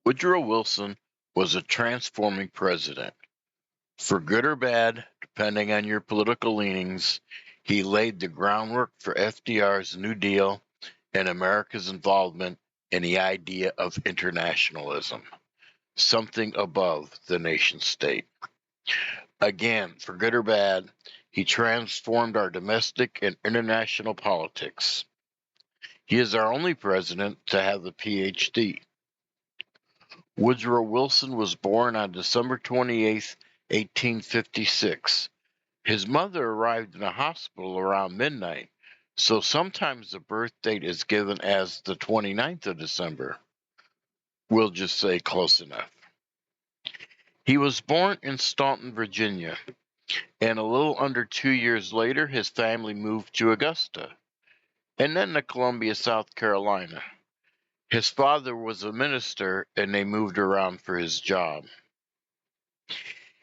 Woodrow Wilson was a transforming president. For good or bad, depending on your political leanings, he laid the groundwork for FDR's New Deal and America's involvement in the idea of internationalism, something above the nation state. Again, for good or bad, he transformed our domestic and international politics. He is our only president to have a PhD. Woodrow Wilson was born on December 28, 1856. His mother arrived in a hospital around midnight, so sometimes the birth date is given as the 29th of December. We'll just say close enough. He was born in Staunton, Virginia, and a little under 2 years later, his family moved to Augusta, and then to Columbia, South Carolina. His father was a minister, and they moved around for his job.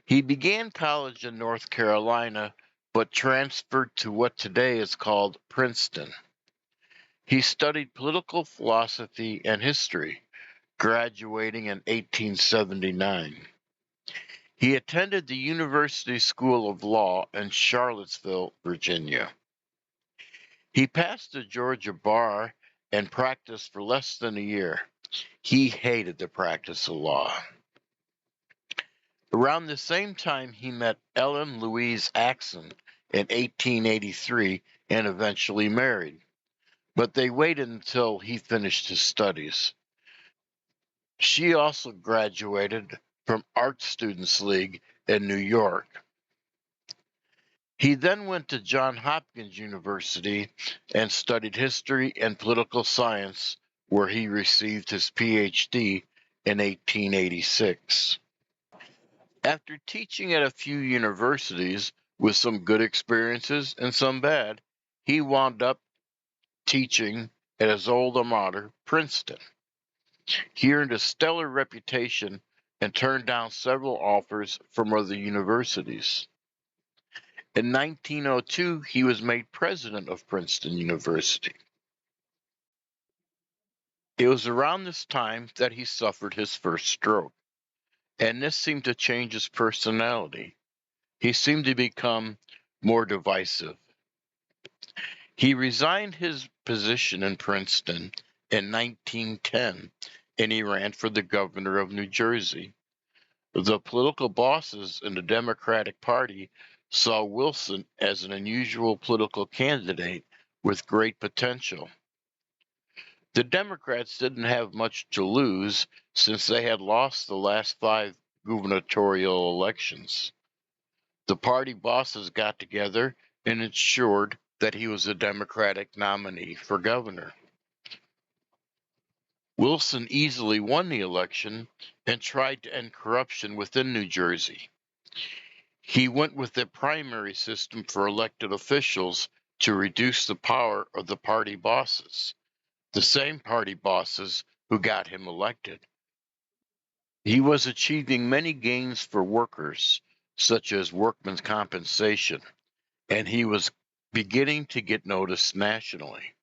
He began college in North Carolina, but transferred to what today is called Princeton. He studied political philosophy and history, graduating in 1879. He attended the University School of Law in Charlottesville, Virginia. He passed the Georgia bar and practiced for less than a year. He hated the practice of law. Around the same time, he met Ellen Louise Axon in 1883 and eventually married, but they waited until he finished his studies. She also graduated from Art Students League in New York. He then went to Johns Hopkins University and studied history and political science, where he received his PhD in 1886. After teaching at a few universities with some good experiences and some bad, he wound up teaching at his alma mater, Princeton. He earned a stellar reputation and turned down several offers from other universities. In 1902, he was made president of Princeton University. It was around this time that he suffered his first stroke, and this seemed to change his personality. He seemed to become more divisive. He resigned his position in Princeton in 1910, and he ran for the governor of New Jersey. The political bosses in the Democratic Party saw Wilson as an unusual political candidate with great potential. The Democrats didn't have much to lose since they had lost the last 5 gubernatorial elections. The party bosses got together and ensured that he was a Democratic nominee for governor. Wilson easily won the election and tried to end corruption within New Jersey. He went with the primary system for elected officials to reduce the power of the party bosses, the same party bosses who got him elected. He was achieving many gains for workers, such as workmen's compensation, and he was beginning to get noticed nationally.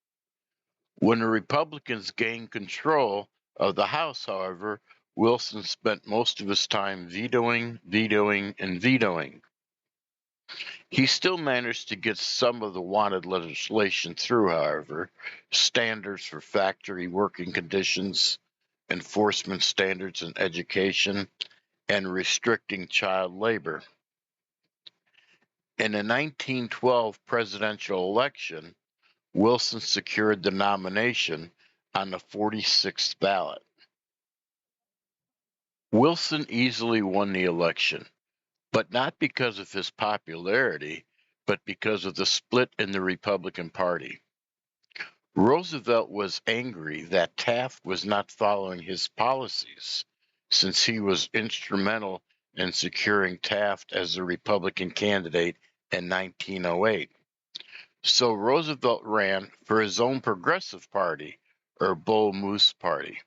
When the Republicans gained control of the House, however, Wilson spent most of his time vetoing, and vetoing. He still managed to get some of the wanted legislation through, however, standards for factory working conditions, enforcement standards in education, and restricting child labor. In the 1912 presidential election, Wilson secured the nomination on the 46th ballot. Wilson easily won the election, but not because of his popularity, but because of the split in the Republican Party. Roosevelt was angry that Taft was not following his policies, since he was instrumental in securing Taft as the Republican candidate in 1908. So Roosevelt ran for his own Progressive Party, or Bull Moose Party.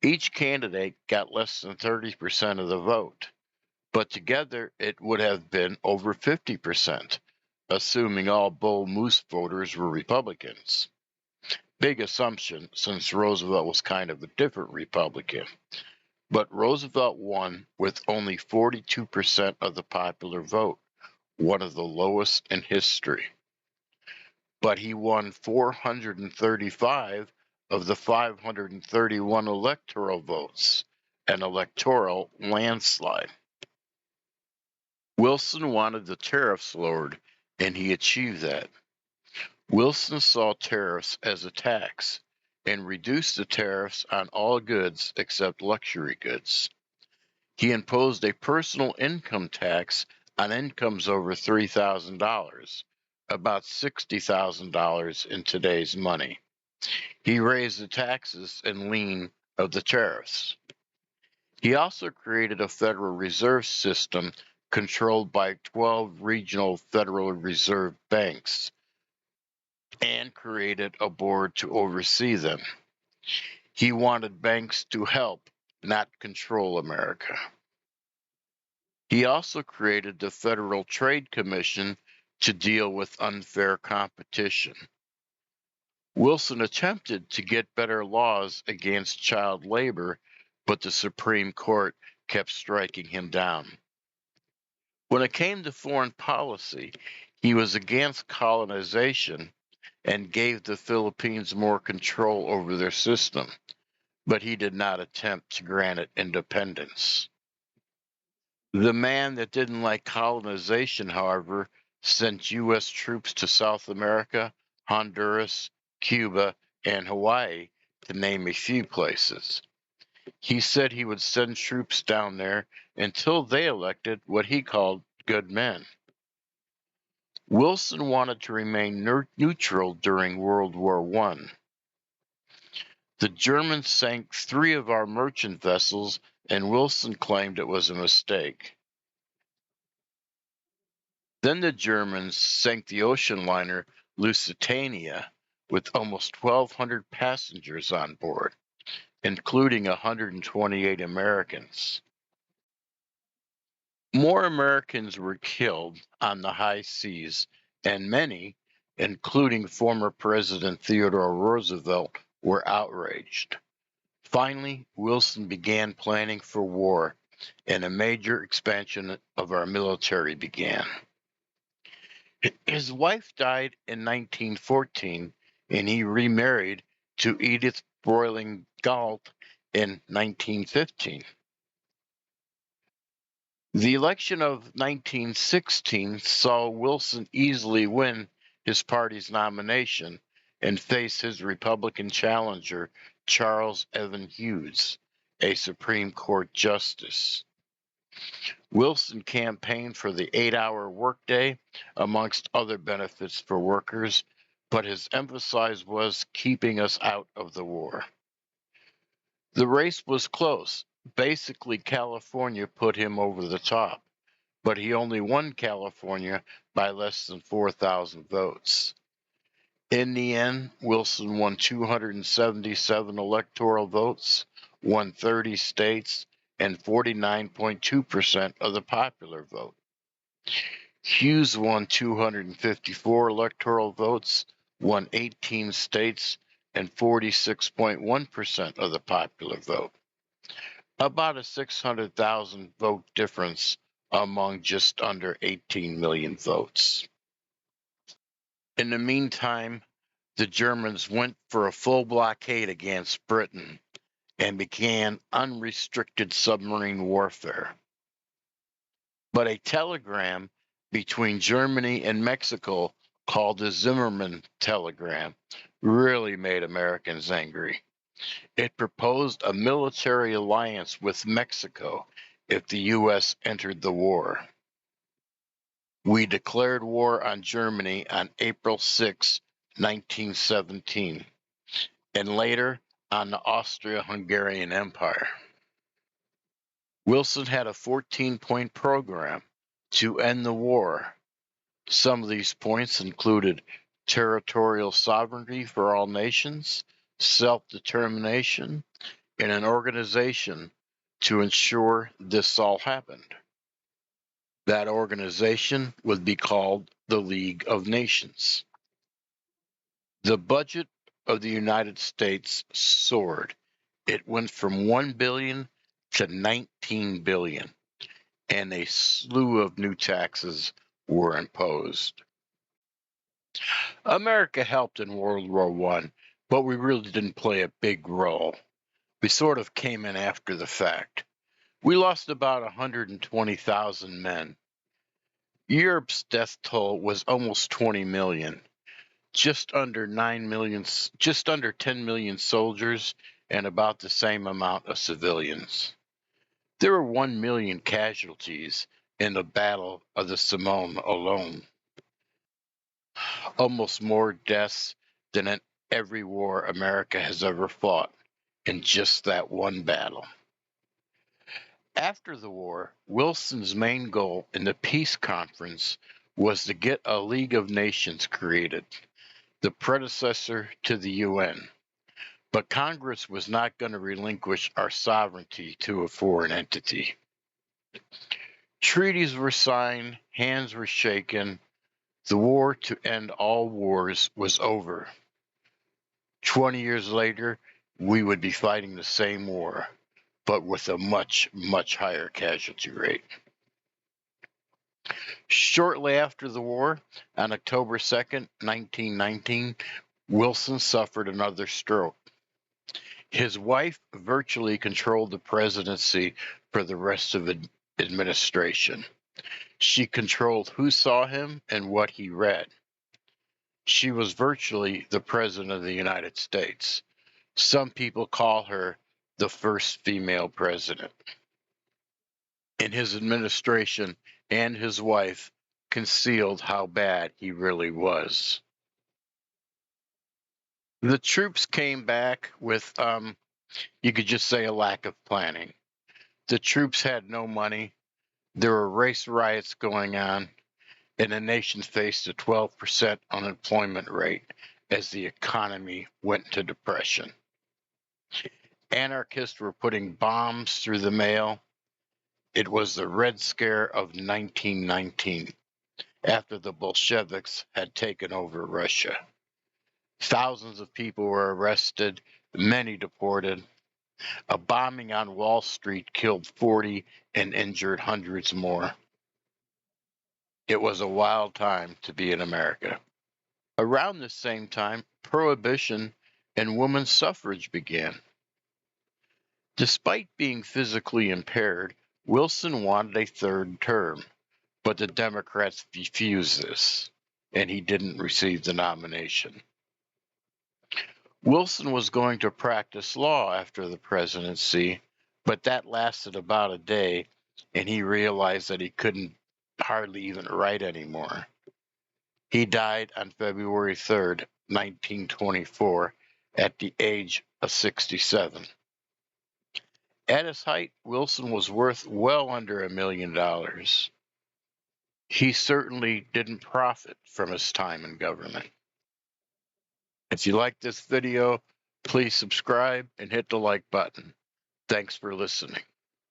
Each candidate got less than 30% of the vote, but together it would have been over 50%, assuming all Bull Moose voters were Republicans. Big assumption since Roosevelt was kind of a different Republican. But Roosevelt won with only 42% of the popular vote, one of the lowest in history. But he won 435 of the 531 electoral votes, an electoral landslide. Wilson wanted the tariffs lowered, and he achieved that. Wilson saw tariffs as a tax and reduced the tariffs on all goods except luxury goods. He imposed a personal income tax on incomes over $3,000, about $60,000 in today's money. He raised the taxes and lien of the tariffs. He also created a Federal Reserve System controlled by 12 regional Federal Reserve banks and created a board to oversee them. He wanted banks to help, not control America. He also created the Federal Trade Commission to deal with unfair competition. Wilson attempted to get better laws against child labor, but the Supreme Court kept striking him down. When it came to foreign policy, he was against colonization and gave the Philippines more control over their system, but he did not attempt to grant it independence. The man that didn't like colonization, however, sent U.S. troops to South America, Honduras, Cuba, and Hawaii, to name a few places. He said he would send troops down there until they elected what he called good men. Wilson wanted to remain neutral during World War I. The Germans sank 3 of our merchant vessels, and Wilson claimed it was a mistake. Then the Germans sank the ocean liner Lusitania with almost 1,200 passengers on board, including 128 Americans. More Americans were killed on the high seas, and many, including former President Theodore Roosevelt, were outraged. Finally, Wilson began planning for war, and a major expansion of our military began. His wife died in 1914, and he remarried to Edith Broiling Galt in 1915. The election of 1916 saw Wilson easily win his party's nomination and face his Republican challenger, Charles Evan Hughes, a Supreme Court justice. Wilson campaigned for the 8-hour workday, amongst other benefits for workers, but his emphasis was keeping us out of the war. The race was close. Basically, California put him over the top, but he only won California by less than 4,000 votes. In the end, Wilson won 277 electoral votes, won 30 states, and 49.2% of the popular vote. Hughes won 254 electoral votes, won 18 states, and 46.1% of the popular vote. About a 600,000 vote difference among just under 18 million votes. In the meantime, the Germans went for a full blockade against Britain and began unrestricted submarine warfare. But a telegram between Germany and Mexico, called the Zimmermann Telegram, really made Americans angry. It proposed a military alliance with Mexico if the U.S. entered the war. We declared war on Germany on April 6, 1917, and later on the Austro-Hungarian Empire. Wilson had a 14-point program to end the war. Some of these points included territorial sovereignty for all nations, self-determination, and an organization to ensure this all happened. That organization would be called the League of Nations. The budget of the United States soared. It went from 1 billion to 19 billion, and a slew of new taxes were imposed. America helped in World War I, but we really didn't play a big role. We sort of came in after the fact. We lost about 120,000 men. Europe's death toll was almost 20 million. Just under 9 million, just under 10 million soldiers and about the same amount of civilians. There were 1 million casualties in the Battle of the Somme alone. Almost more deaths than in every war America has ever fought in just that one battle. After the war, Wilson's main goal in the peace conference was to get a League of Nations created, the predecessor to the UN. But Congress was not going to relinquish our sovereignty to a foreign entity. Treaties were signed, hands were shaken. The war to end all wars was over. 20 years later, we would be fighting the same war, but with a much, much higher casualty rate. Shortly after the war, on October 2nd, 1919, Wilson suffered another stroke. His wife virtually controlled the presidency for the rest of the administration. She controlled who saw him and what he read. She was virtually the president of the United States. Some people call her the first female president. In his administration, and his wife concealed how bad he really was. The troops came back with, you could just say, a lack of planning. The troops had no money. There were race riots going on, and the nation faced a 12% unemployment rate as the economy went into depression. Anarchists were putting bombs through the mail. It was the Red Scare of 1919, after the Bolsheviks had taken over Russia. Thousands of people were arrested, many deported. A bombing on Wall Street killed 40 and injured hundreds more. It was a wild time to be in America. Around the same time, Prohibition and women's suffrage began. Despite being physically impaired, Wilson wanted a third term, but the Democrats refused this, and he didn't receive the nomination. Wilson was going to practice law after the presidency, but that lasted about a day, and he realized that he couldn't hardly even write anymore. He died on February 3rd, 1924, at the age of 67. At his height, Wilson was worth well under $1 million. He certainly didn't profit from his time in government. If you like this video, please subscribe and hit the like button. Thanks for listening.